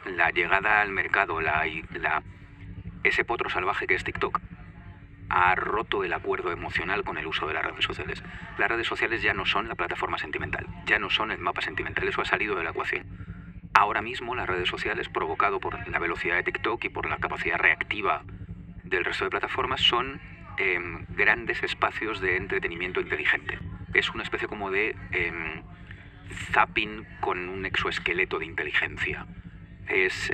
la llegada al mercado, ese potro salvaje que es TikTok, ha roto el acuerdo emocional con el uso de las redes sociales. Las redes sociales ya no son la plataforma sentimental, ya no son el mapa sentimental, eso ha salido de la ecuación. Ahora mismo las redes sociales, provocado por la velocidad de TikTok y por la capacidad reactiva del resto de plataformas, son grandes espacios de entretenimiento inteligente. Es una especie como de zapping con un exoesqueleto de inteligencia. Es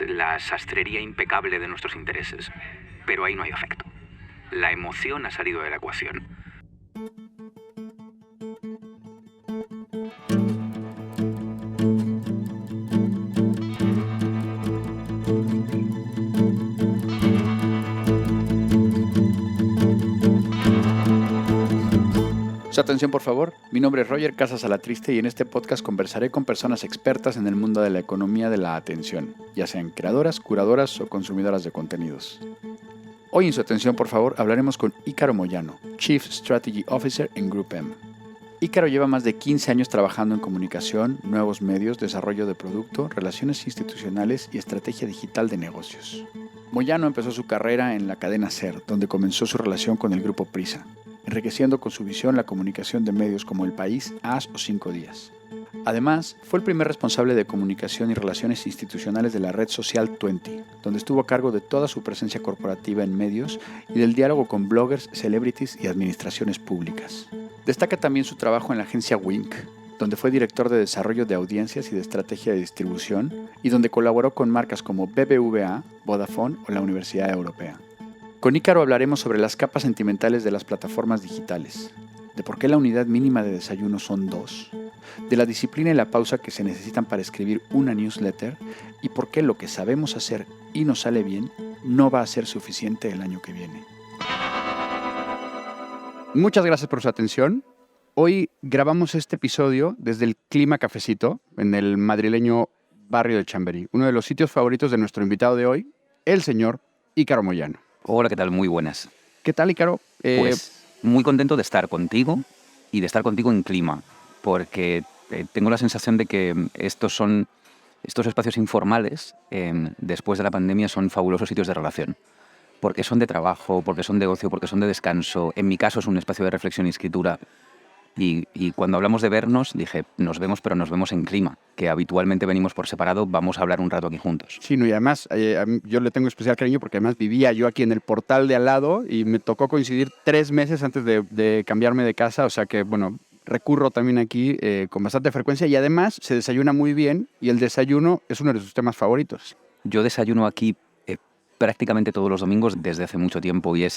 la sastrería impecable de nuestros intereses, pero ahí no hay afecto. La emoción ha salido de la ecuación. Su atención, por favor. Mi nombre es Roger Casas Alatriste y en este podcast conversaré con personas expertas en el mundo de la economía de la atención, ya sean creadoras, curadoras o consumidoras de contenidos. Hoy en su atención, por favor, hablaremos con Ícaro Moyano, Chief Strategy Officer en Group M. Ícaro lleva más de 15 años trabajando en comunicación, nuevos medios, desarrollo de producto, relaciones institucionales y estrategia digital de negocios. Moyano empezó su carrera en la cadena SER, donde comenzó su relación con el grupo Prisa, enriqueciendo con su visión la comunicación de medios como El País, AS o 5 Días. Además, fue el primer responsable de comunicación y relaciones institucionales de la red social 20, donde estuvo a cargo de toda su presencia corporativa en medios y del diálogo con bloggers, celebrities y administraciones públicas. Destaca también su trabajo en la agencia Wink, donde fue director de desarrollo de audiencias y de estrategia de distribución y donde colaboró con marcas como BBVA, Vodafone o la Universidad Europea. Con Ícaro hablaremos sobre las capas sentimentales de las plataformas digitales, de por qué la unidad mínima de desayuno son 2, de la disciplina y la pausa que se necesitan para escribir una newsletter y por qué lo que sabemos hacer y nos sale bien no va a ser suficiente el año que viene. Muchas gracias por su atención. Hoy grabamos este episodio desde el Clima Cafecito, en el madrileño barrio de Chamberí, uno de los sitios favoritos de nuestro invitado de hoy, el señor Ícaro Moyano. Hola, ¿qué tal? Muy buenas. ¿Qué tal, Ícaro? Pues muy contento de estar contigo y de estar contigo en Clima, porque tengo la sensación de que estos espacios informales, después de la pandemia, son fabulosos sitios de relación. Porque son de trabajo, porque son de ocio, porque son de descanso. En mi caso es un espacio de reflexión y escritura. Y cuando hablamos de vernos, dije, nos vemos, pero nos vemos en Clima, que habitualmente venimos por separado, vamos a hablar un rato aquí juntos. Sí, no, y además yo le tengo especial cariño porque además vivía yo aquí en el portal de al lado y me tocó coincidir 3 meses antes de cambiarme de casa, o sea que, bueno, recurro también aquí con bastante frecuencia y además se desayuna muy bien y el desayuno es uno de sus temas favoritos. Yo desayuno aquí prácticamente todos los domingos desde hace mucho tiempo y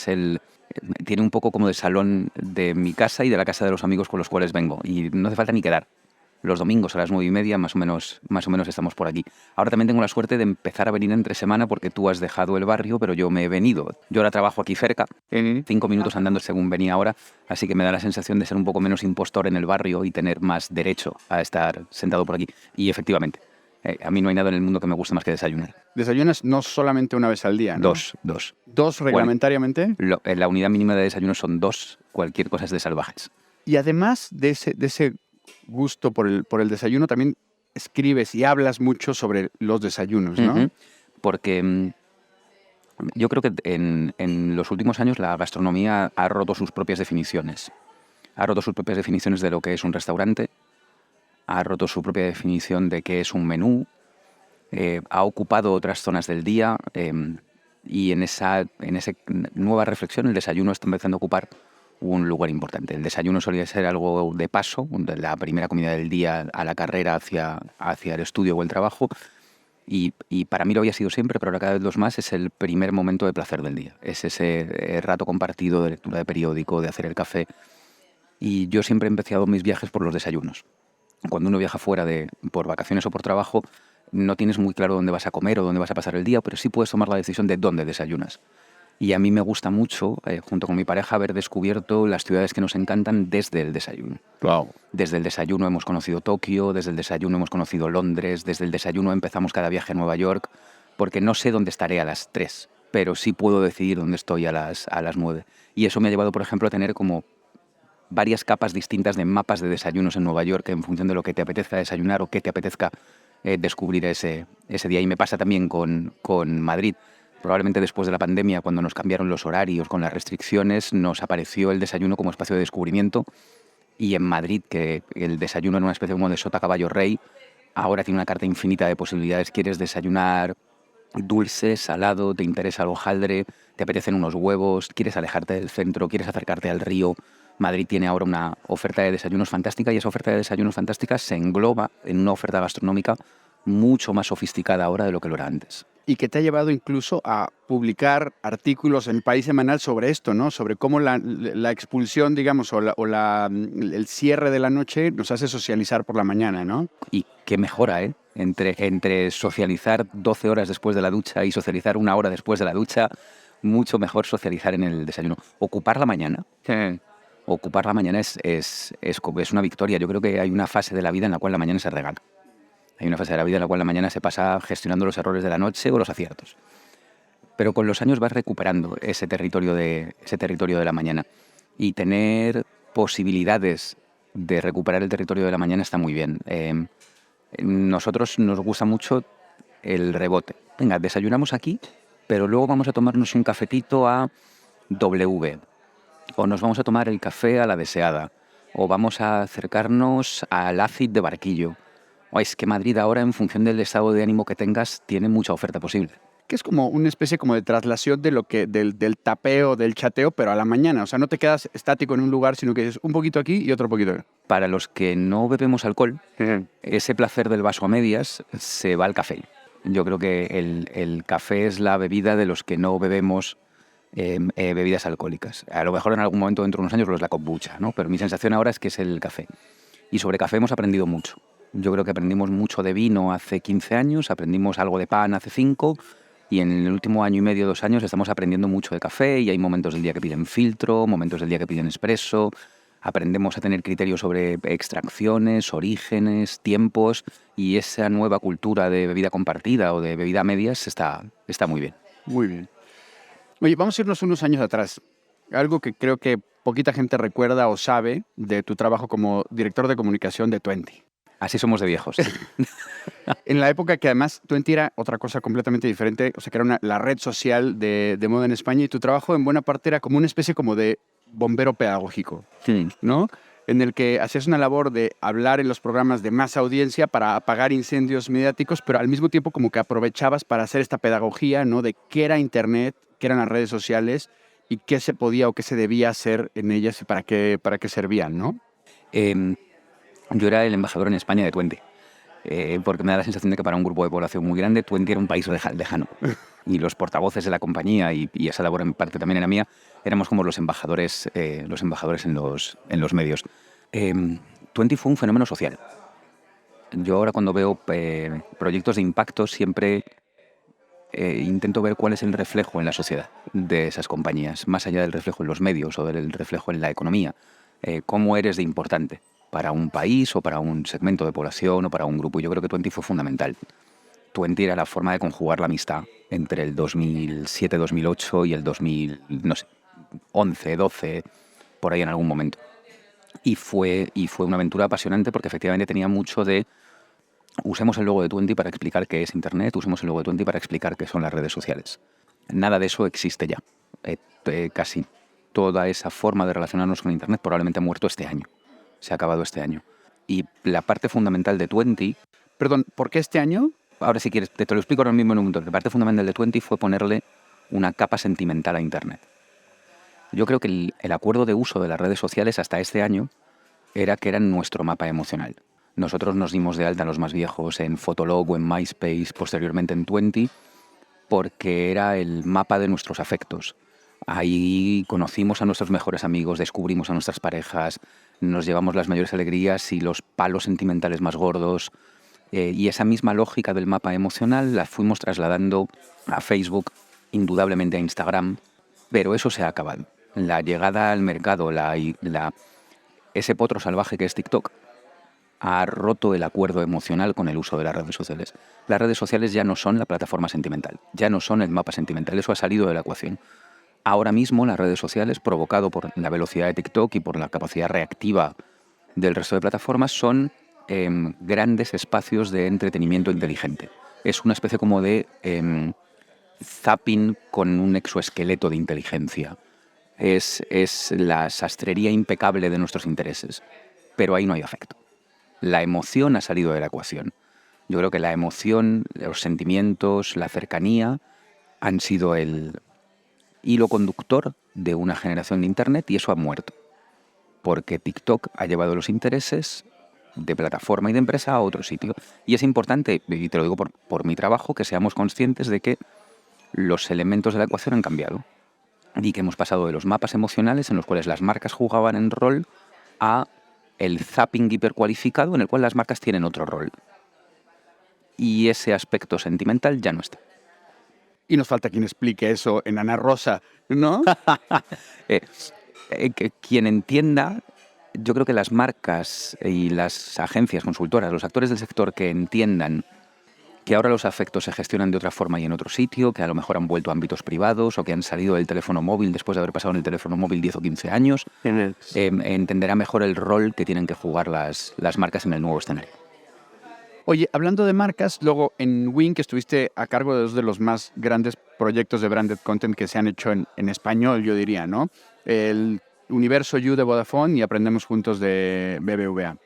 tiene un poco como de salón de mi casa y de la casa de los amigos con los cuales vengo y no hace falta ni quedar. Los domingos a las 9:30 más o menos estamos por aquí. Ahora también tengo la suerte de empezar a venir entre semana porque tú has dejado el barrio, pero yo me he venido. Yo ahora trabajo aquí cerca, 5 minutos andando según venía ahora, así que me da la sensación de ser un poco menos impostor en el barrio y tener más derecho a estar sentado por aquí. Y efectivamente, a mí no hay nada en el mundo que me guste más que desayunar. ¿Desayunas no solamente una vez al día, no? Dos. ¿2 reglamentariamente? Bueno, la unidad mínima de desayuno son 2, cualquier cosa es de salvajes. Y además de ese gusto por el desayuno, también escribes y hablas mucho sobre los desayunos, ¿no? Uh-huh. Porque yo creo que en los últimos años la gastronomía ha roto sus propias definiciones. Ha roto sus propias definiciones de lo que es un restaurante, ha roto su propia definición de qué es un menú, ha ocupado otras zonas del día y en esa nueva reflexión el desayuno está empezando a ocupar un lugar importante. El desayuno solía ser algo de paso, la primera comida del día a la carrera hacia el estudio o el trabajo, y para mí lo había sido siempre, pero ahora cada vez los más es el primer momento de placer del día. Es ese rato compartido de lectura de periódico, de hacer el café, y yo siempre he empezado mis viajes por los desayunos. Cuando uno viaja fuera por vacaciones o por trabajo, no tienes muy claro dónde vas a comer o dónde vas a pasar el día, pero sí puedes tomar la decisión de dónde desayunas. Y a mí me gusta mucho, junto con mi pareja, haber descubierto las ciudades que nos encantan desde el desayuno. Wow. Desde el desayuno hemos conocido Tokio, desde el desayuno hemos conocido Londres, desde el desayuno empezamos cada viaje a Nueva York, porque no sé dónde estaré a las 3, pero sí puedo decidir dónde estoy a las 9. Y eso me ha llevado, por ejemplo, a tener como varias capas distintas de mapas de desayunos en Nueva York en función de lo que te apetezca desayunar o qué te apetezca descubrir ese día. Y me pasa también con Madrid. Probablemente después de la pandemia, cuando nos cambiaron los horarios con las restricciones, nos apareció el desayuno como espacio de descubrimiento. Y en Madrid, que el desayuno era una especie como de sota caballo rey, ahora tiene una carta infinita de posibilidades. Quieres desayunar dulce, salado, te interesa el hojaldre, te apetecen unos huevos, quieres alejarte del centro, quieres acercarte al río. Madrid tiene ahora una oferta de desayunos fantástica y esa oferta de desayunos fantástica se engloba en una oferta gastronómica mucho más sofisticada ahora de lo que lo era antes. Y que te ha llevado incluso a publicar artículos en País Semanal sobre esto, ¿no? Sobre cómo la expulsión, digamos, el cierre de la noche nos hace socializar por la mañana, ¿no? Y qué mejora, ¿eh? Entre socializar 12 horas después de la ducha y socializar 1 hora después de la ducha, mucho mejor socializar en el desayuno. Ocupar la mañana. Ocupar la mañana es una victoria. Yo creo que hay una fase de la vida en la cual la mañana se regala. Hay una fase de la vida en la cual la mañana se pasa gestionando los errores de la noche o los aciertos. Pero con los años vas recuperando ese territorio de la mañana. Y tener posibilidades de recuperar el territorio de la mañana está muy bien. Nosotros nos gusta mucho el rebote. Venga, desayunamos aquí, pero luego vamos a tomarnos un cafetito a W. O nos vamos a tomar el café a la deseada. O vamos a acercarnos al ACID de Barquillo. O es que Madrid ahora, en función del estado de ánimo que tengas, tiene mucha oferta posible. Que es como una especie como de traslación de del tapeo, del chateo, pero a la mañana. O sea, no te quedas estático en un lugar, sino que es un poquito aquí y otro poquito aquí. Para los que no bebemos alcohol, ese placer del vaso a medias se va al café. Yo creo que el café es la bebida de los que no bebemos bebidas alcohólicas. A lo mejor en algún momento dentro de unos años lo es la kombucha, ¿no? Pero mi sensación ahora es que es el café. Y sobre café hemos aprendido mucho. Yo creo que aprendimos mucho de vino hace 15 años, aprendimos algo de pan hace 5 y en el último año y medio, 2 años, estamos aprendiendo mucho de café y hay momentos del día que piden filtro, momentos del día que piden expreso. Aprendemos a tener criterios sobre extracciones, orígenes, tiempos y esa nueva cultura de bebida compartida o de bebida a medias está muy bien. Muy bien. Oye, vamos a irnos unos años atrás. Algo que creo que poquita gente recuerda o sabe de tu trabajo como director de comunicación de Twenty. Así somos de viejos. En la época que además Twenty era otra cosa completamente diferente, o sea, que era la red social de moda en España y tu trabajo en buena parte era como una especie como de bombero pedagógico, Sí. ¿no? En el que hacías una labor de hablar en los programas de más audiencia para apagar incendios mediáticos, pero al mismo tiempo como que aprovechabas para hacer esta pedagogía, ¿no? De qué era Internet, qué eran las redes sociales y qué se podía o qué se debía hacer en ellas y para qué servían, ¿no? Yo era el embajador en España de Twenty, porque me da la sensación de que para un grupo de población muy grande Twenty era un país lejano. Y los portavoces de la compañía, y esa labor en parte también era mía, éramos como los embajadores en los medios. Twenty fue un fenómeno social. Yo ahora cuando veo proyectos de impacto siempre intento ver cuál es el reflejo en la sociedad de esas compañías, más allá del reflejo en los medios o del reflejo en la economía. Cómo eres de importante para un país o para un segmento de población o para un grupo. Yo creo que Twenty fue fundamental. Twenty era la forma de conjugar la amistad entre el 2007-2008 y el 2011, 12, por ahí en algún momento. Y fue una aventura apasionante porque efectivamente tenía mucho de usemos el logo de Twenty para explicar qué es Internet, usemos el logo de Twenty para explicar qué son las redes sociales. Nada de eso existe ya. Casi toda esa forma de relacionarnos con Internet probablemente ha muerto este año. Se ha acabado este año. Y la parte fundamental de Twenty... Perdón, ¿por qué este año? Ahora si quieres, te lo explico ahora mismo en un momento. La parte fundamental de Twenty fue ponerle una capa sentimental a Internet. Yo creo que el acuerdo de uso de las redes sociales hasta este año era que eran nuestro mapa emocional. Nosotros nos dimos de alta, los más viejos, en Fotolog o en MySpace, posteriormente en Twenty, porque era el mapa de nuestros afectos. Ahí conocimos a nuestros mejores amigos, descubrimos a nuestras parejas, nos llevamos las mayores alegrías y los palos sentimentales más gordos. Y esa misma lógica del mapa emocional la fuimos trasladando a Facebook, indudablemente a Instagram, pero eso se ha acabado. La llegada al mercado, ese potro salvaje que es TikTok, ha roto el acuerdo emocional con el uso de las redes sociales. Las redes sociales ya no son la plataforma sentimental, ya no son el mapa sentimental, eso ha salido de la ecuación. Ahora mismo las redes sociales, provocado por la velocidad de TikTok y por la capacidad reactiva del resto de plataformas, son grandes espacios de entretenimiento inteligente. Es una especie como de zapping con un exoesqueleto de inteligencia. Es la sastrería impecable de nuestros intereses. Pero ahí no hay afecto. La emoción ha salido de la ecuación. Yo creo que la emoción, los sentimientos, la cercanía han sido el hilo conductor de una generación de Internet y eso ha muerto. Porque TikTok ha llevado los intereses de plataforma y de empresa a otro sitio. Y es importante, y te lo digo por mi trabajo, que seamos conscientes de que los elementos de la ecuación han cambiado. Y que hemos pasado de los mapas emocionales en los cuales las marcas jugaban en rol a el zapping hipercualificado en el cual las marcas tienen otro rol. Y ese aspecto sentimental ya no está. Y nos falta quien explique eso en Ana Rosa, ¿no? Quien entienda, yo creo que las marcas y las agencias consultoras, los actores del sector que entiendan que ahora los afectos se gestionan de otra forma y en otro sitio, que a lo mejor han vuelto a ámbitos privados o que han salido del teléfono móvil después de haber pasado en el teléfono móvil 10 o 15 años, entenderá mejor el rol que tienen que jugar las marcas en el nuevo escenario. Oye, hablando de marcas, luego en Wink estuviste a cargo de dos de los más grandes proyectos de branded content que se han hecho en español, yo diría, ¿no? El Universo You de Vodafone y Aprendemos Juntos de BBVA.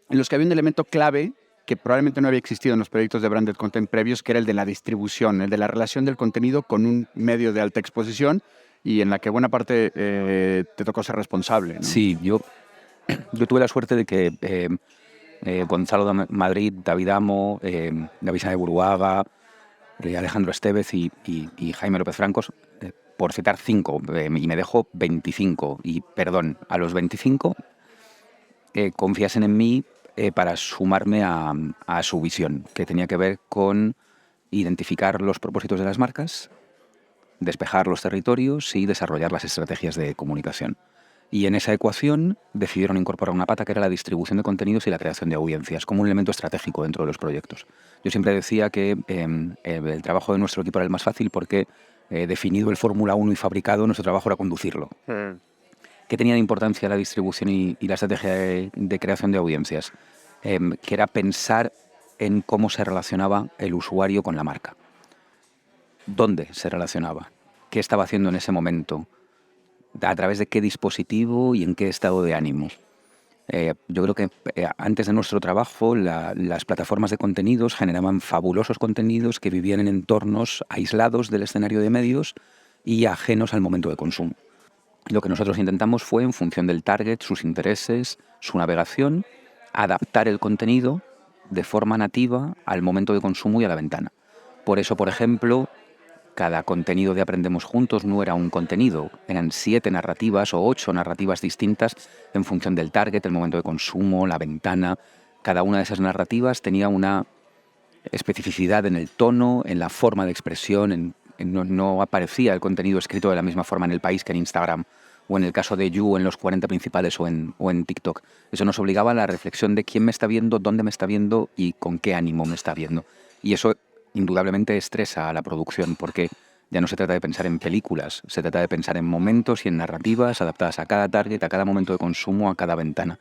En los que había un elemento clave que probablemente no había existido en los proyectos de branded content previos, que era el de la distribución, el de la relación del contenido con un medio de alta exposición y en la que buena parte te tocó ser responsable, ¿no? Sí, yo tuve la suerte de que Gonzalo de Madrid, David Amo, David Sáenz de Buruaga, Alejandro Estevez y Jaime López Francos, por citar 5, y me dejo 25, y perdón, a los 25 confiasen en mí para sumarme a su visión, que tenía que ver con identificar los propósitos de las marcas, despejar los territorios y desarrollar las estrategias de comunicación. Y en esa ecuación decidieron incorporar una pata que era la distribución de contenidos y la creación de audiencias, como un elemento estratégico dentro de los proyectos. Yo siempre decía que el trabajo de nuestro equipo era el más fácil porque, definido el Fórmula 1 y fabricado, nuestro trabajo era conducirlo. ¿Qué tenía de importancia la distribución y la estrategia de creación de audiencias? Que era pensar en cómo se relacionaba el usuario con la marca. ¿Dónde se relacionaba? ¿Qué estaba haciendo en ese momento? ¿A través de qué dispositivo y en qué estado de ánimo? Yo creo que antes de nuestro trabajo las plataformas de contenidos generaban fabulosos contenidos que vivían en entornos aislados del escenario de medios y ajenos al momento de consumo. Lo que nosotros intentamos fue, en función del target, sus intereses, su navegación, adaptar el contenido de forma nativa al momento de consumo y a la ventana. Por eso, por ejemplo, cada contenido de Aprendemos Juntos no era un contenido, eran 7 narrativas o 8 narrativas distintas en función del target, el momento de consumo, la ventana. Cada una de esas narrativas tenía una especificidad en el tono, en la forma de expresión, no aparecía el contenido escrito de la misma forma en El País que en Instagram, o en el caso de You, en los 40 principales o en TikTok. Eso nos obligaba a la reflexión de quién me está viendo, dónde me está viendo y con qué ánimo me está viendo. Y eso indudablemente estresa a la producción, porque ya no se trata de pensar en películas, se trata de pensar en momentos y en narrativas adaptadas a cada target, a cada momento de consumo, a cada ventana.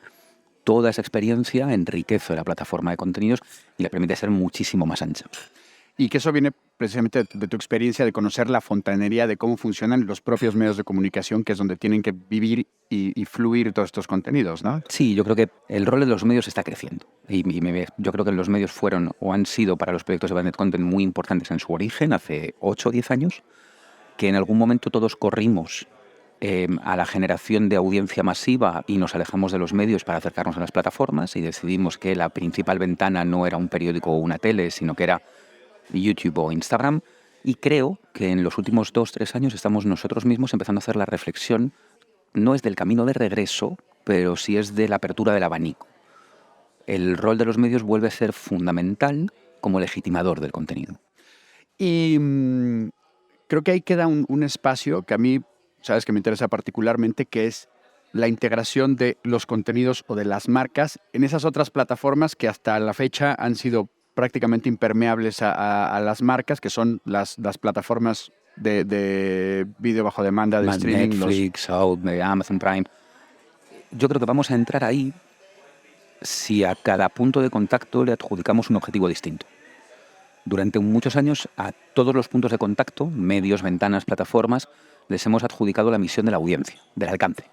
Toda esa experiencia enriquece la plataforma de contenidos y le permite ser muchísimo más ancha. Y que eso viene precisamente de tu experiencia de conocer la fontanería de cómo funcionan los propios medios de comunicación, que es donde tienen que vivir y fluir todos estos contenidos, ¿no? Sí, yo creo que el rol de los medios está creciendo. Yo creo que los medios fueron o han sido para los proyectos de branded content muy importantes en su origen, hace 8 o 10 años, que en algún momento todos corrimos a la generación de audiencia masiva y nos alejamos de los medios para acercarnos a las plataformas y decidimos que la principal ventana no era un periódico o una tele, sino que era YouTube o Instagram, y creo que en los últimos 2-3 años estamos nosotros mismos empezando a hacer la reflexión, no es del camino de regreso, pero sí es de la apertura del abanico. El rol de los medios vuelve a ser fundamental como legitimador del contenido. Y creo que ahí queda un espacio que a mí, sabes, que me interesa particularmente, que es la integración de los contenidos o de las marcas en esas otras plataformas que hasta la fecha han sido prácticamente impermeables a las marcas, que son las plataformas de vídeo bajo demanda, de streaming. Netflix, Amazon Prime. Yo creo que vamos a entrar ahí si a cada punto de contacto le adjudicamos un objetivo distinto. Durante muchos años a todos los puntos de contacto, medios, ventanas, plataformas, les hemos adjudicado la misión de la audiencia, del alcance.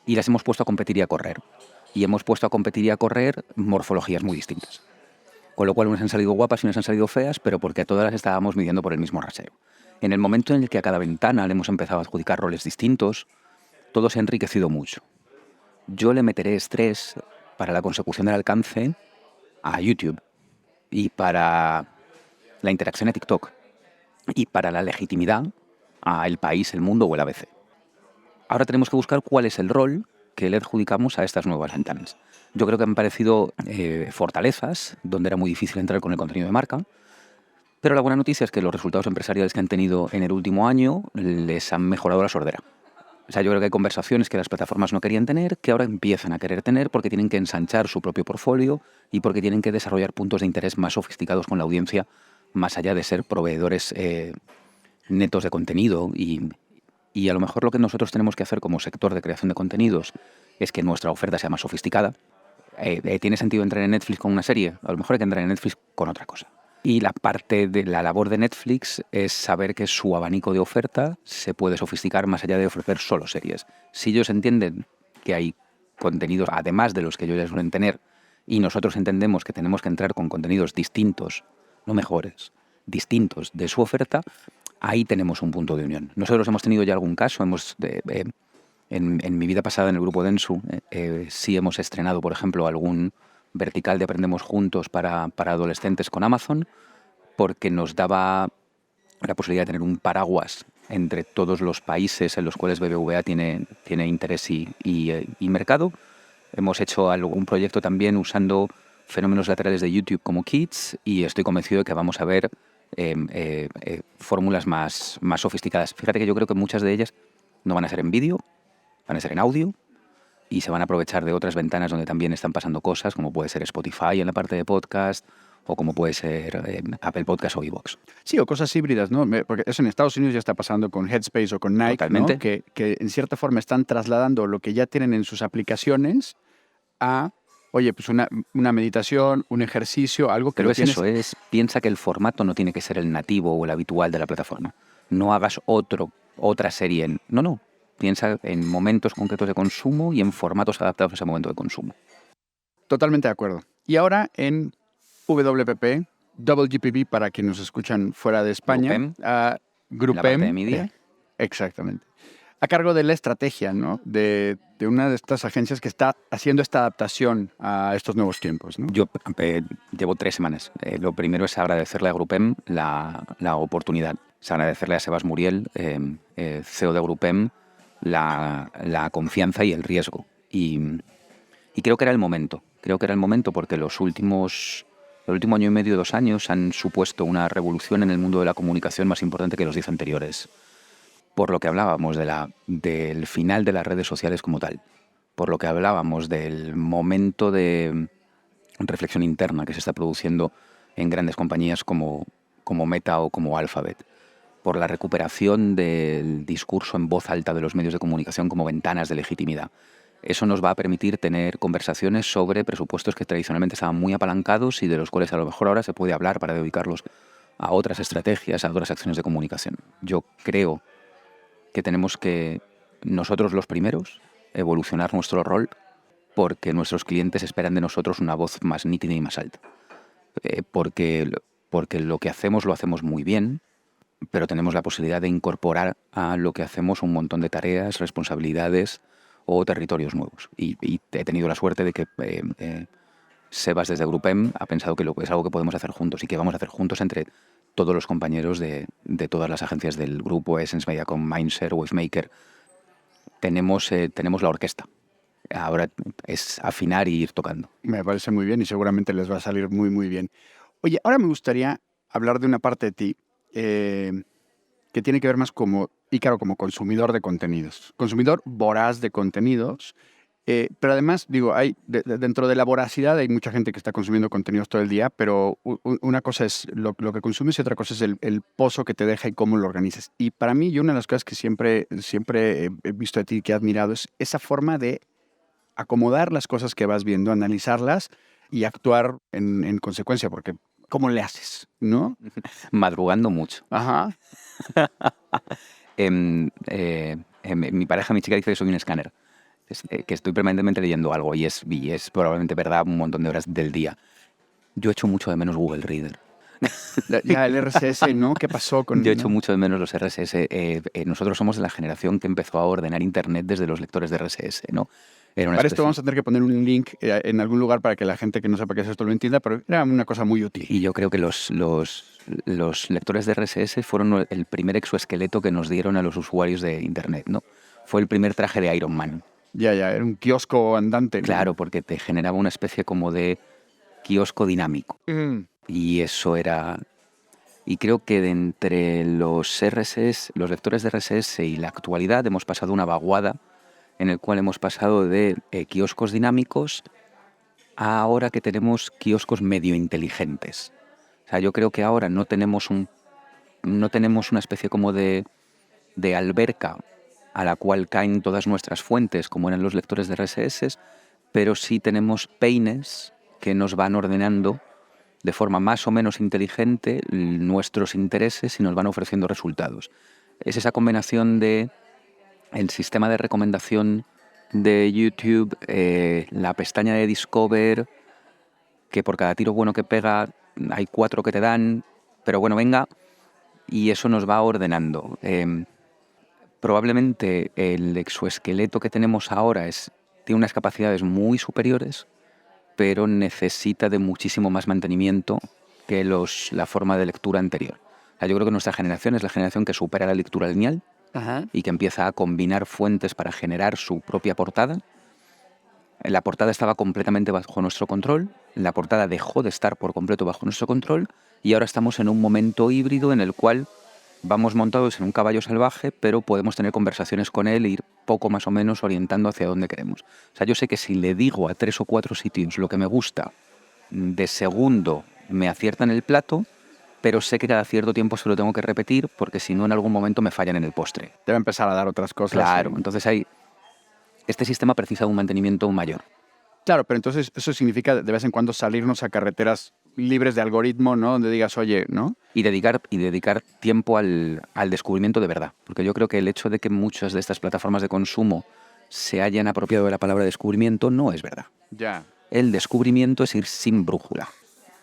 Y las hemos puesto a competir y a correr. Y hemos puesto a competir y a correr morfologías muy distintas. Con lo cual unas han salido guapas y unas han salido feas, pero porque a todas las estábamos midiendo por el mismo rasero. En el momento en el que a cada ventana le hemos empezado a adjudicar roles distintos, todo se ha enriquecido mucho. Yo le meteré estrés para la consecución del alcance a YouTube y para la interacción a TikTok y para la legitimidad a El País, El Mundo o el ABC. Ahora tenemos que buscar cuál es el rol que le adjudicamos a estas nuevas ventanas. Yo creo que han parecido fortalezas, donde era muy difícil entrar con el contenido de marca, pero la buena noticia es que los resultados empresariales que han tenido en el último año les han mejorado la sordera. O sea, yo creo que hay conversaciones que las plataformas no querían tener, que ahora empiezan a querer tener porque tienen que ensanchar su propio portfolio y porque tienen que desarrollar puntos de interés más sofisticados con la audiencia, más allá de ser proveedores netos de contenido. Y a lo mejor lo que nosotros tenemos que hacer como sector de creación de contenidos es que nuestra oferta sea más sofisticada. ¿Tiene sentido entrar en Netflix con una serie? A lo mejor hay que entrar en Netflix con otra cosa. Y la parte de la labor de Netflix es saber que su abanico de oferta se puede sofisticar más allá de ofrecer solo series. Si ellos entienden que hay contenidos, además de los que ellos ya suelen tener, y nosotros entendemos que tenemos que entrar con contenidos distintos, no mejores, distintos de su oferta, ahí tenemos un punto de unión. Nosotros hemos tenido ya algún caso, en mi vida pasada en el grupo Dentsu, sí hemos estrenado, por ejemplo, algún vertical de Aprendemos Juntos para adolescentes con Amazon, porque nos daba la posibilidad de tener un paraguas entre todos los países en los cuales BBVA tiene interés y mercado. Hemos hecho algún proyecto también usando fenómenos laterales de YouTube como Kids y estoy convencido de que vamos a ver fórmulas más sofisticadas. Fíjate que yo creo que muchas de ellas no van a ser en vídeo, van a ser en audio y se van a aprovechar de otras ventanas donde también están pasando cosas, como puede ser Spotify en la parte de podcast o como puede ser Apple Podcast o iVoox. Sí, o cosas híbridas, ¿no? Porque eso en Estados Unidos ya está pasando con Headspace o con Nike, Totalmente. ¿no? Que en cierta forma están trasladando lo que ya tienen en sus aplicaciones a, oye, pues una meditación, un ejercicio, algo que Pero lo es tienes... eso, piensa que el formato no tiene que ser el nativo o el habitual de la plataforma. No hagas otra serie. No. Piensa en momentos concretos de consumo y en formatos adaptados a ese momento de consumo. Totalmente de acuerdo. Y ahora en WPP, WPP para quienes nos escuchan fuera de España. GroupM, GroupM. la parte de media. Exactamente. A cargo de la estrategia, ¿no? De una de estas agencias que está haciendo esta adaptación a estos nuevos tiempos, ¿no? Yo llevo 3 semanas. Lo primero es agradecerle a GroupM la oportunidad. Es agradecerle a Sebas Muriel, CEO de GroupM, la confianza y el riesgo. Y creo que era el momento. Creo que era el momento porque el último año y medio, 2 años, han supuesto una revolución en el mundo de la comunicación más importante que los 10 anteriores. Por lo que hablábamos del final de las redes sociales como tal. Por lo que hablábamos del momento de reflexión interna que se está produciendo en grandes compañías como Meta o como Alphabet. Por la recuperación del discurso en voz alta de los medios de comunicación como ventanas de legitimidad. Eso nos va a permitir tener conversaciones sobre presupuestos que tradicionalmente estaban muy apalancados y de los cuales a lo mejor ahora se puede hablar para dedicarlos a otras estrategias, a otras acciones de comunicación. Yo creo que tenemos que, nosotros los primeros, evolucionar nuestro rol porque nuestros clientes esperan de nosotros una voz más nítida y más alta. Porque lo que hacemos lo hacemos muy bien, pero tenemos la posibilidad de incorporar a lo que hacemos un montón de tareas, responsabilidades o territorios nuevos. Y he tenido la suerte de que Sebas desde GroupM ha pensado que es algo que podemos hacer juntos y que vamos a hacer juntos entre todos los compañeros de todas las agencias del grupo, Essence, Mediacom, Mindshare, Wavemaker. Tenemos la orquesta. Ahora es afinar y ir tocando. Me parece muy bien y seguramente les va a salir muy, muy bien. Oye, ahora me gustaría hablar de una parte de ti que tiene que ver más como Ícaro, como consumidor de contenidos. Consumidor voraz de contenidos. Pero además, digo, dentro de la voracidad hay mucha gente que está consumiendo contenidos todo el día, pero una cosa es lo que consumes y otra cosa es el pozo que te deja y cómo lo organizas. Y para mí, una de las cosas que siempre he visto de ti, que he admirado, es esa forma de acomodar las cosas que vas viendo, analizarlas y actuar en consecuencia, porque ¿cómo le haces? ¿No? Madrugando mucho. Ajá. Mi pareja, mi chica, dice que soy un escáner. Que estoy permanentemente leyendo algo y es probablemente verdad un montón de horas del día. Yo echo mucho de menos Google Reader. Ya el RSS, ¿no? ¿Qué pasó con...? Yo echo mucho de menos los RSS. Nosotros somos de la generación que empezó a ordenar Internet desde los lectores de RSS, ¿no? Era una Para esto especie- vamos a tener que poner un link en algún lugar para que la gente que no sepa qué es esto lo entienda, pero era una cosa muy útil. Y yo creo que los lectores de RSS fueron el primer exoesqueleto que nos dieron a los usuarios de Internet, ¿no? Fue el primer traje de Iron Man. Ya, era un kiosco andante, ¿no? Claro, porque te generaba una especie como de kiosco dinámico. Y eso era... Y creo que de entre los RSS, los lectores de RSS y la actualidad hemos pasado una vaguada en el cual hemos pasado de kioscos dinámicos a ahora que tenemos kioscos medio inteligentes. O sea, yo creo que ahora no tenemos una especie como de alberca a la cual caen todas nuestras fuentes, como eran los lectores de RSS, pero sí tenemos peines que nos van ordenando de forma más o menos inteligente nuestros intereses y nos van ofreciendo resultados. Es esa combinación de el sistema de recomendación de YouTube, la pestaña de Discover, que por cada tiro bueno que pega hay 4 que te dan, pero bueno, venga, y eso nos va ordenando. Probablemente el exoesqueleto que tenemos ahora tiene unas capacidades muy superiores, pero necesita de muchísimo más mantenimiento que la forma de lectura anterior. O sea, yo creo que nuestra generación es la generación que supera la lectura lineal. Ajá. Y que empieza a combinar fuentes para generar su propia portada. La portada estaba completamente bajo nuestro control, la portada dejó de estar por completo bajo nuestro control y ahora estamos en un momento híbrido en el cual vamos montados en un caballo salvaje, pero podemos tener conversaciones con él e ir poco más o menos orientando hacia dónde queremos. O sea, yo sé que si le digo a 3 o 4 sitios lo que me gusta, de segundo me aciertan el plato, pero sé que cada cierto tiempo se lo tengo que repetir porque si no en algún momento me fallan en el postre. Debe empezar a dar otras cosas. Claro, entonces este sistema precisa de un mantenimiento mayor. Claro, pero entonces eso significa de vez en cuando salirnos a carreteras libres de algoritmo, ¿no? Donde digas, oye, ¿no? Y dedicar tiempo al descubrimiento de verdad. Porque yo creo que el hecho de que muchas de estas plataformas de consumo se hayan apropiado de la palabra descubrimiento no es verdad. Ya. El descubrimiento es ir sin brújula.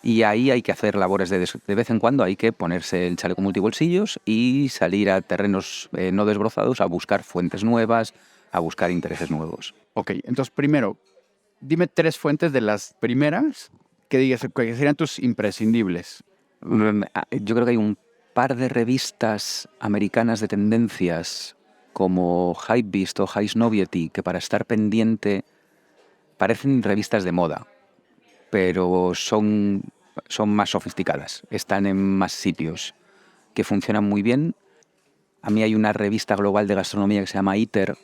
Y ahí hay que hacer labores de vez en cuando, hay que ponerse el chaleco multibolsillos y salir a terrenos no desbrozados a buscar fuentes nuevas, a buscar intereses nuevos. Ok, entonces primero, dime 3 fuentes de las primeras que digas que serían tus imprescindibles. Yo creo que hay un par de revistas americanas de tendencias como Hypebeast o High Noviety que para estar pendiente parecen revistas de moda, pero son más sofisticadas, están en más sitios, que funcionan muy bien. A mí hay una revista global de gastronomía que se llama Eater,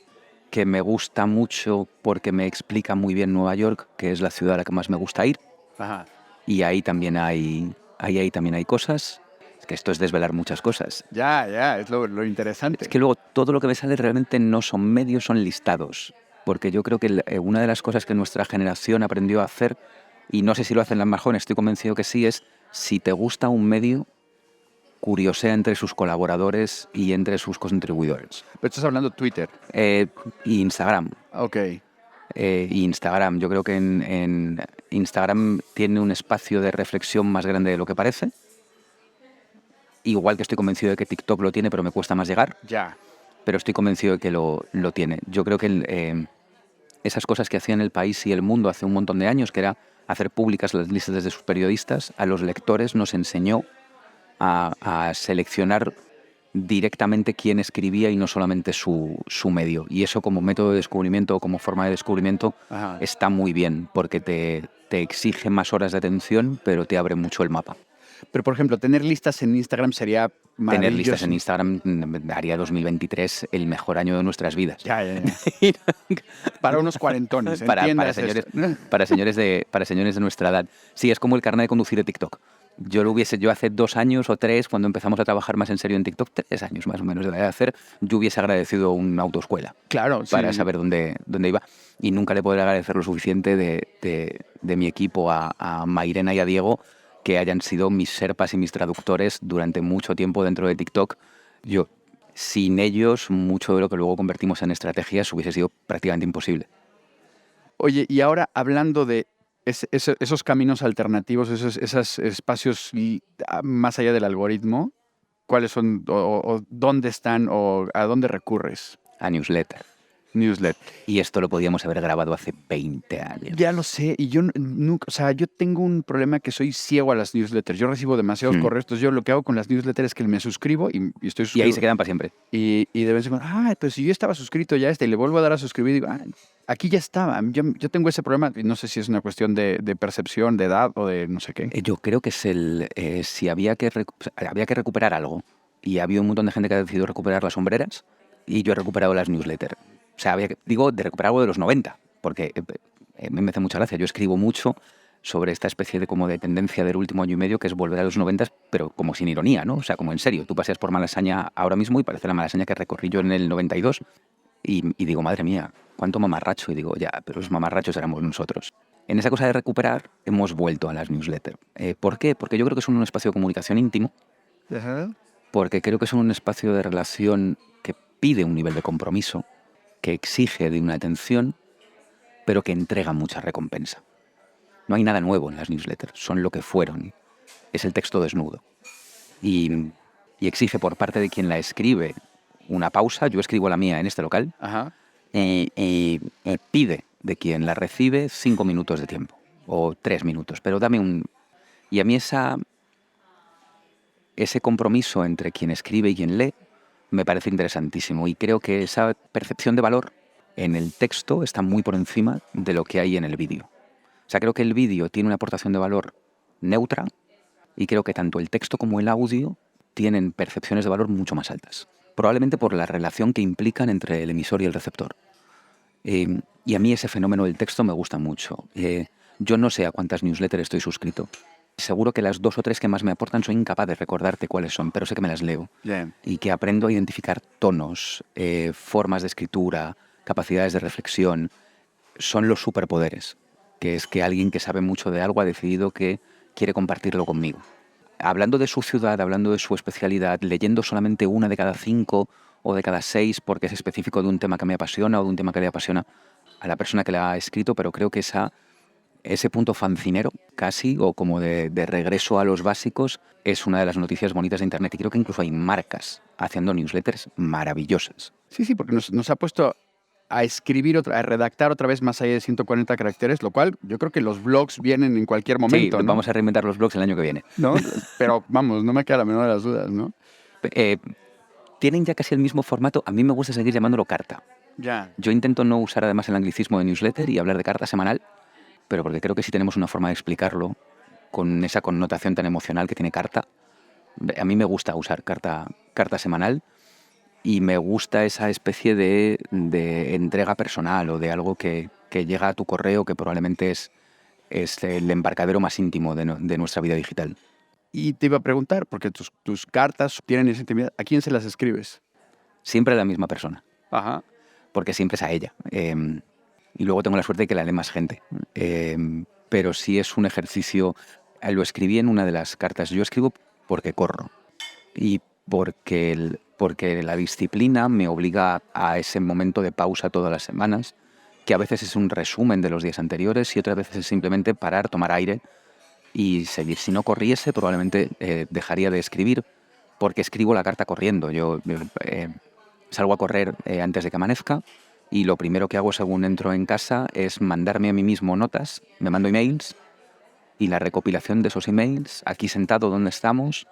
que me gusta mucho porque me explica muy bien Nueva York, que es la ciudad a la que más me gusta ir. Ajá. Y ahí también hay cosas. Es que esto es desvelar muchas cosas. Ya, es lo interesante. Es que luego todo lo que me sale realmente no son medios, son listados. Porque yo creo que una de las cosas que nuestra generación aprendió a hacer, y no sé si lo hacen las más jóvenes, estoy convencido que sí, es si te gusta un medio, curiosea entre sus colaboradores y entre sus contribuidores. Pero estás hablando de Twitter. Y Instagram. Ok. Instagram, yo creo que en Instagram tiene un espacio de reflexión más grande de lo que parece. Igual que estoy convencido de que TikTok lo tiene, pero me cuesta más llegar. Ya. Pero estoy convencido de que lo tiene. Yo creo que esas cosas que hacían El País y El Mundo hace un montón de años, que era hacer públicas las listas de sus periodistas, a los lectores nos enseñó a seleccionar directamente quién escribía y no solamente su medio. Y eso como método de descubrimiento o como forma de descubrimiento está muy bien, porque te exige más horas de atención, pero te abre mucho el mapa. Pero, por ejemplo, tener listas en Instagram sería maravilloso. Tener listas en Instagram haría 2023 el mejor año de nuestras vidas. Ya. Para unos cuarentones, para señores de nuestra edad. Sí, es como el carnet de conducir de TikTok. Yo hace 2 años o 3, cuando empezamos a trabajar más en serio en TikTok, 3 años más o menos de hacer, yo hubiese agradecido una autoescuela. Claro, sí. Para saber dónde iba. Y nunca le podré agradecer lo suficiente de mi equipo a Mairena y a Diego, que hayan sido mis sherpas y mis traductores durante mucho tiempo dentro de TikTok. Sin ellos, mucho de lo que luego convertimos en estrategias hubiese sido prácticamente imposible. Oye, y ahora hablando de esos caminos alternativos, esos espacios más allá del algoritmo, ¿cuáles son o dónde están o a dónde recurres? A newsletter. Newsletter. Y esto lo podíamos haber grabado hace 20 años. Ya lo sé, y yo nunca, o sea, yo tengo un problema que soy ciego a las newsletters. Yo recibo demasiados correos, entonces yo lo que hago con las newsletters es que me suscribo y estoy suscrito. Y ahí se quedan para siempre. Y de vez en cuando, pero si yo estaba suscrito ya y le vuelvo a dar a suscribir, digo, aquí ya estaba. Yo tengo ese problema, y no sé si es una cuestión de percepción, de edad o de no sé qué. Yo creo que es si había que recuperar algo, y había un montón de gente que ha decidido recuperar las sombreras, y yo he recuperado las newsletters. O sea, digo, de recuperar algo de los 90, porque a mí me hace mucha gracia. Yo escribo mucho sobre esta especie de como de tendencia del último año y medio, que es volver a los 90, pero como sin ironía, ¿no? O sea, como en serio. Tú paseas por Malasaña ahora mismo y parece la Malasaña que recorrí yo en el 92, y digo, madre mía, cuánto mamarracho. Y digo, ya, pero los mamarrachos éramos nosotros. En esa cosa de recuperar, hemos vuelto a las newsletters. ¿Por qué? Porque yo creo que son un espacio de comunicación íntimo, porque creo que son un espacio de relación que pide un nivel de compromiso, que exige de una atención, pero que entrega mucha recompensa. No hay nada nuevo en las newsletters, son lo que fueron. Es el texto desnudo. Y exige por parte de quien la escribe una pausa. Yo escribo la mía en este local. Ajá. Pide de quien la recibe 5 minutos de tiempo, o 3 minutos, pero dame un... Y a mí ese compromiso entre quien escribe y quien lee me parece interesantísimo, y creo que esa percepción de valor en el texto está muy por encima de lo que hay en el vídeo. O sea, creo que el vídeo tiene una aportación de valor neutra, y creo que tanto el texto como el audio tienen percepciones de valor mucho más altas, probablemente por la relación que implican entre el emisor y el receptor. Y a mí ese fenómeno del texto me gusta mucho. Yo no sé a cuántas newsletters estoy suscrito. Seguro que las 2 o 3 que más me aportan soy incapaz de recordarte cuáles son, pero sé que me las leo. Yeah. Y que aprendo a identificar tonos, formas de escritura, capacidades de reflexión. Son los superpoderes, que es que alguien que sabe mucho de algo ha decidido que quiere compartirlo conmigo. Hablando de su ciudad, hablando de su especialidad, leyendo solamente 1 de cada 5 o de cada 6 porque es específico de un tema que me apasiona o de un tema que le apasiona a la persona que la ha escrito, pero creo que ese punto fancinero, casi, o como de regreso a los básicos, es una de las noticias bonitas de Internet. Y creo que incluso hay marcas haciendo newsletters maravillosas. Sí, porque nos ha puesto a escribir, a redactar otra vez más allá de 140 caracteres, lo cual yo creo que los blogs vienen en cualquier momento, Sí, ¿no? vamos a reinventar los blogs el año que viene. ¿No? Pero vamos, no me queda la menor de las dudas, ¿no? Tienen ya casi el mismo formato. A mí me gusta seguir llamándolo carta. Ya. Yo intento no usar además el anglicismo de newsletter y hablar de carta semanal, pero porque creo que si tenemos una forma de explicarlo con esa connotación tan emocional que tiene carta. A mí me gusta usar carta semanal, y me gusta esa especie de entrega personal, o de algo que llega a tu correo, que probablemente es el embarcadero más íntimo de nuestra vida digital. Y te iba a preguntar, porque tus cartas tienen esa intimidad, ¿a quién se las escribes? Siempre a la misma persona. Ajá. Porque siempre es a ella. Y luego tengo la suerte de que la lee más gente. Pero sí es un ejercicio. Lo escribí en una de las cartas. Yo escribo porque corro. Y porque la disciplina me obliga a ese momento de pausa todas las semanas, que a veces es un resumen de los días anteriores y otras veces es simplemente parar, tomar aire y seguir. Si no corriese, probablemente dejaría de escribir, porque escribo la carta corriendo. Yo salgo a correr antes de que amanezca, y lo primero que hago según entro en casa es mandarme a mí mismo notas. Me mando emails, y la recopilación de esos emails, aquí sentado donde estamos,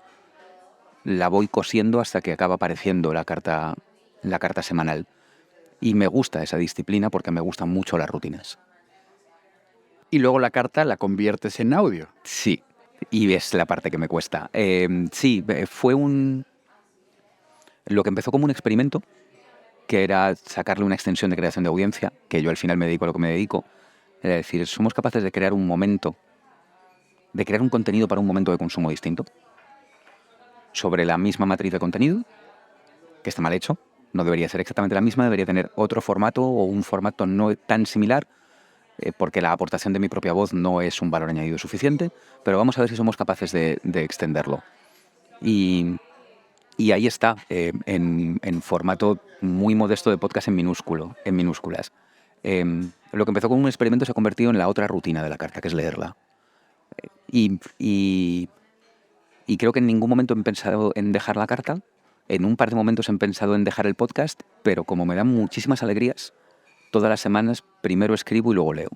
la voy cosiendo hasta que acaba apareciendo la carta semanal. Y me gusta esa disciplina porque me gustan mucho las rutinas. Y luego la carta la conviertes en audio. Sí, y es la parte que me cuesta. Sí, fue lo que empezó como un experimento, que era sacarle una extensión de creación de audiencia, que yo al final me dedico a lo que me dedico. Es decir, somos capaces de crear un momento de crear un contenido para un momento de consumo distinto, sobre la misma matriz de contenido, que está mal hecho, no debería ser exactamente la misma, debería tener otro formato o un formato no tan similar, porque la aportación de mi propia voz no es un valor añadido suficiente, pero vamos a ver si somos capaces de extenderlo. Y ahí está, en formato muy modesto de podcast en minúsculas. Lo que empezó como un experimento se ha convertido en la otra rutina de la carta, que es leerla. Y creo que en ningún momento he pensado en dejar la carta. En un par de momentos he pensado en dejar el podcast, pero como me dan muchísimas alegrías, todas las semanas primero escribo y luego leo.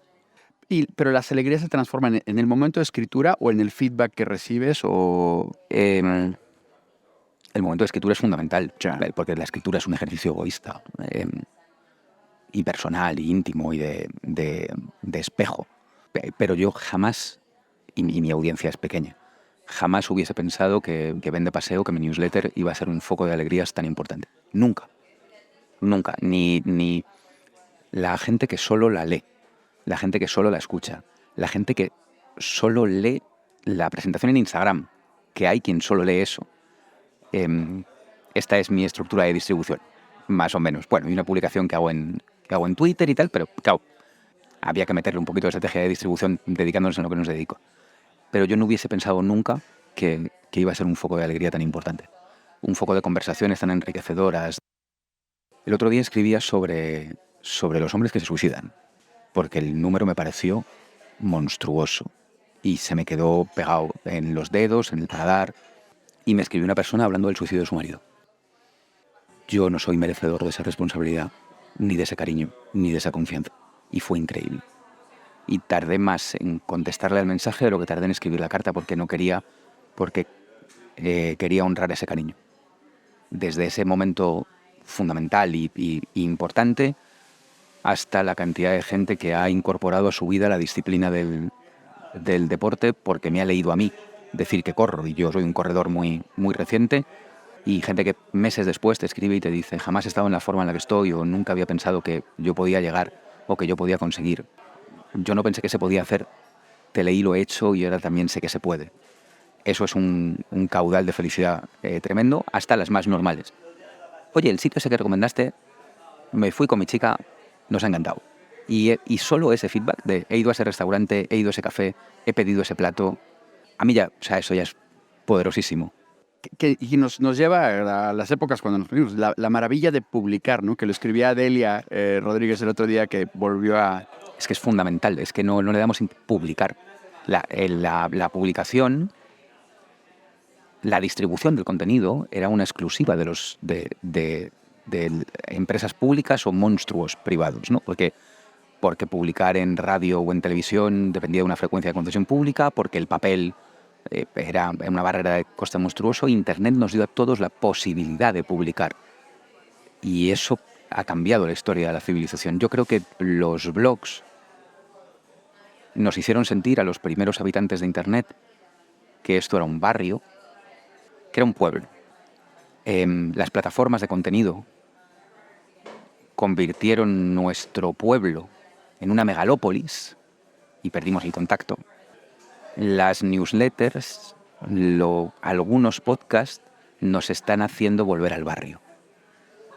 Pero las alegrías se transforman en el momento de escritura o en el feedback que recibes o... El momento de escritura es fundamental, Ya. porque la escritura es un ejercicio egoísta, y personal, y íntimo, y de espejo. Pero yo jamás, y mi audiencia es pequeña, jamás hubiese pensado que Ven de Paseo, que mi newsletter iba a ser un foco de alegrías tan importante. Nunca. Nunca. Ni la gente que solo la lee, la gente que solo la escucha, la gente que solo lee la presentación en Instagram, que hay quien solo lee eso. Esta es mi estructura de distribución, más o menos. Bueno, y una publicación que hago en Twitter y tal, pero claro, había que meterle un poquito de estrategia de distribución dedicándonos a lo que nos dedico. Pero yo no hubiese pensado nunca que iba a ser un foco de alegría tan importante. Un foco de conversaciones tan enriquecedoras. El otro día escribía sobre los hombres que se suicidan, porque el número me pareció monstruoso y se me quedó pegado en los dedos, en el paladar, y me escribió una persona hablando del suicidio de su marido. Yo no soy merecedor de esa responsabilidad, ni de ese cariño, ni de esa confianza. Y fue increíble. Y tardé más en contestarle al mensaje de lo que tardé en escribir la carta, porque quería honrar ese cariño. Desde ese momento fundamental y importante hasta la cantidad de gente que ha incorporado a su vida la disciplina del deporte porque me ha leído a mí decir que corro, y yo soy un corredor muy, muy reciente, y gente que meses después te escribe y te dice: jamás he estado en la forma en la que estoy, o nunca había pensado que yo podía llegar o que yo podía conseguir. Yo no pensé que se podía hacer, te leí, lo he hecho y ahora también sé que se puede. Eso es un caudal de felicidad tremendo, hasta las más normales. Oye, el sitio ese que recomendaste, me fui con mi chica, nos ha encantado. Y solo ese feedback de he ido a ese restaurante, he ido a ese café, he pedido ese plato, a mí ya, o sea, eso ya es poderosísimo. Y nos lleva a las épocas cuando nos reunimos, la maravilla de publicar, ¿no? Que lo escribía Delia Rodríguez el otro día, que volvió a... Es que es fundamental, es que no le damos sin publicar. La publicación, la distribución del contenido era una exclusiva de empresas públicas o monstruos privados, ¿no? Porque publicar en radio o en televisión dependía de una frecuencia de concesión pública, porque el papel era una barrera de coste monstruoso. Internet nos dio a todos la posibilidad de publicar. Y eso ha cambiado la historia de la civilización. Yo creo que los blogs nos hicieron sentir a los primeros habitantes de Internet que esto era un barrio, que era un pueblo. Las plataformas de contenido convirtieron nuestro pueblo en una megalópolis y perdimos el contacto. Las newsletters, algunos podcasts nos están haciendo volver al barrio.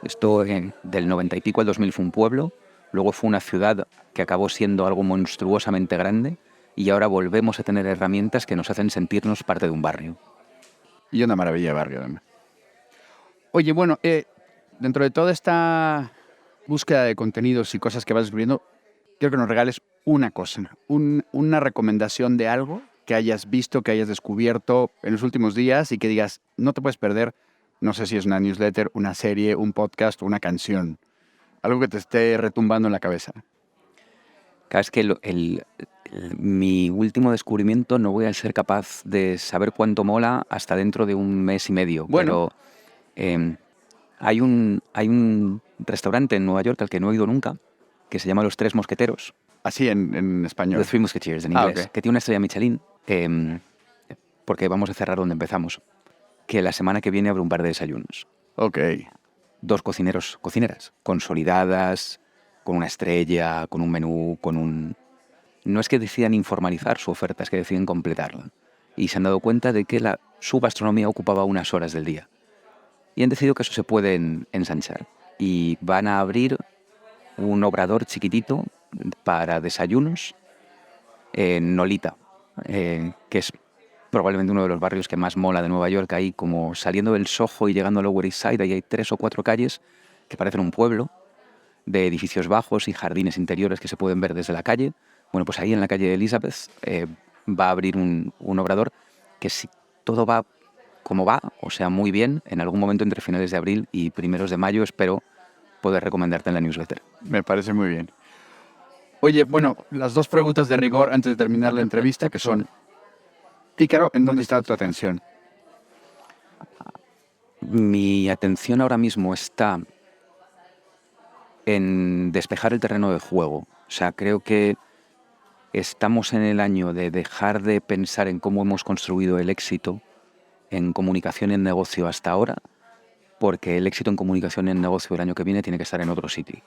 Esto del 90 y pico al 2000 fue un pueblo, luego fue una ciudad que acabó siendo algo monstruosamente grande, y ahora volvemos a tener herramientas que nos hacen sentirnos parte de un barrio. Y una maravilla de barrio, además. Oye, bueno, dentro de toda esta búsqueda de contenidos y cosas que vas descubriendo, quiero que nos regales una cosa, una recomendación de algo que hayas visto, que hayas descubierto en los últimos días y que digas, no te puedes perder. No sé si es una newsletter, una serie, un podcast o una canción. Algo que te esté retumbando en la cabeza. Claro, es que mi último descubrimiento no voy a ser capaz de saber cuánto mola hasta dentro de un mes y medio. Bueno. Pero hay un restaurante en Nueva York al que no he ido nunca, que se llama Los Tres Mosqueteros. Así en español. The Three Musketeers en inglés. Okay. Que tiene una estrella Michelin, porque vamos a cerrar donde empezamos. Que la semana que viene abre un par de desayunos. Ok. 2 cocineras, consolidadas, con una estrella, con un menú, no es que decidan informalizar su oferta, es que deciden completarla. Y se han dado cuenta de que su gastronomía ocupaba unas horas del día. Y han decidido que eso se puede ensanchar. Y van a abrir un obrador chiquitito para desayunos en Nolita, que es probablemente uno de los barrios que más mola de Nueva York. Ahí como saliendo del Soho y llegando al Lower East Side, ahí hay 3 o 4 calles que parecen un pueblo, de edificios bajos y jardines interiores que se pueden ver desde la calle. Bueno, pues ahí en la calle Elizabeth va a abrir un obrador que, si todo va como va, o sea, muy bien, en algún momento entre finales de abril y primeros de mayo espero poder recomendarte en la newsletter. Me parece muy bien. Oye, bueno, las 2 preguntas de rigor antes de terminar la entrevista, que son: Ícaro, ¿en dónde está tu atención? Mi atención ahora mismo está en despejar el terreno de juego. O sea, creo que estamos en el año de dejar de pensar en cómo hemos construido el éxito en comunicación y en negocio hasta ahora, porque el éxito en comunicación y en negocio el año que viene tiene que estar en otro sitio.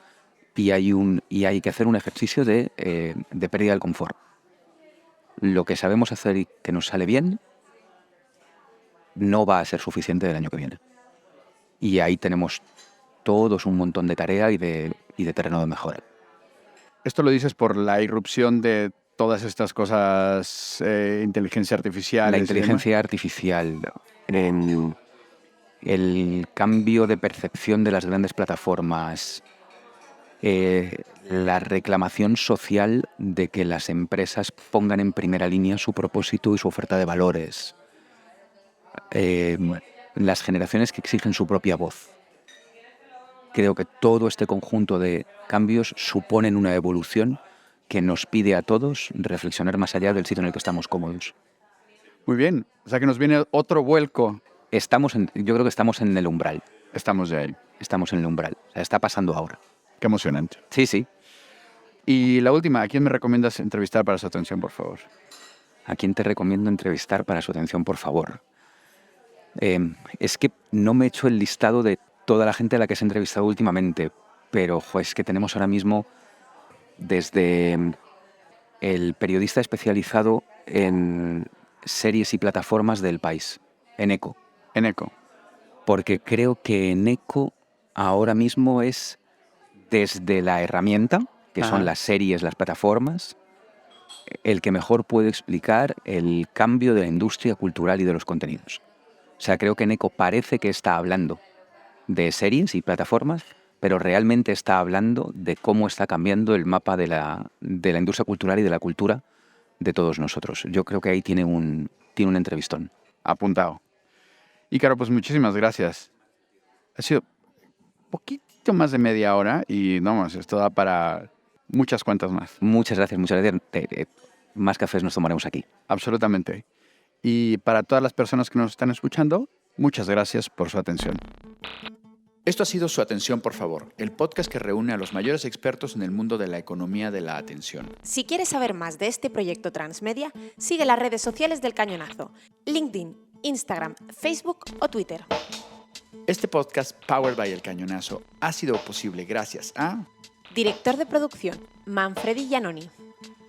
Y hay que hacer un ejercicio de pérdida del confort. Lo que sabemos hacer y que nos sale bien no va a ser suficiente el año que viene. Y ahí tenemos todos un montón de tarea y de terreno de mejora. ¿Esto lo dices por la irrupción de todas estas cosas, inteligencia artificial? La inteligencia artificial, el cambio de percepción de las grandes plataformas, la reclamación social de que las empresas pongan en primera línea su propósito y su oferta de valores, las generaciones que exigen su propia voz. Creo que todo este conjunto de cambios suponen una evolución que nos pide a todos reflexionar más allá del sitio en el que estamos cómodos. Muy bien, o sea que nos viene otro vuelco. Yo creo que estamos en el umbral. Estamos de ahí. Estamos en el umbral. O sea, está pasando ahora. Qué emocionante. Sí, sí. Y la última, ¿a quién me recomiendas entrevistar para su atención, por favor? ¿A quién te recomiendo entrevistar para su atención, por favor? Es que no me he hecho el listado de toda la gente a la que se ha entrevistado últimamente, pero es que tenemos ahora mismo desde el periodista especializado en series y plataformas del País, Eneco. Eneco. Porque creo que Eneco ahora mismo es, desde la herramienta, que son las series, las plataformas, el que mejor puede explicar el cambio de la industria cultural y de los contenidos. O sea, creo que Eneco parece que está hablando de series y plataformas, pero realmente está hablando de cómo está cambiando el mapa de la industria cultural y de la cultura de todos nosotros. Yo creo que ahí tiene un entrevistón. Apuntado. Ícaro, pues muchísimas gracias. Ha sido un poquito más de media hora y vamos, esto da para muchas cuantas más. Muchas gracias, muchas gracias. Más cafés nos tomaremos aquí. Absolutamente. Y para todas las personas que nos están escuchando, muchas gracias por su atención. Esto ha sido Su Atención, por favor, el podcast que reúne a los mayores expertos en el mundo de la economía de la atención. Si quieres saber más de este proyecto transmedia, sigue las redes sociales del Cañonazo: LinkedIn, Instagram, Facebook o Twitter. Este podcast, Powered by El Cañonazo, ha sido posible gracias a... Director de producción, Manfredi Giannoni.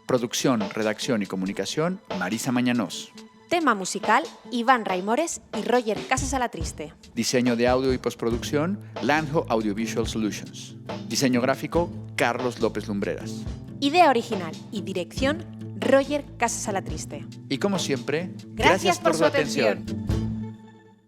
Producción, redacción y comunicación, Marisa Mañanos. Tema musical, Iván Raimores y Roger Casasalatriste. Diseño de audio y postproducción, Landho Audiovisual Solutions. Diseño gráfico, Carlos López Lumbreras. Idea original y dirección, Roger Casasalatriste. Y como siempre, Gracias por su atención.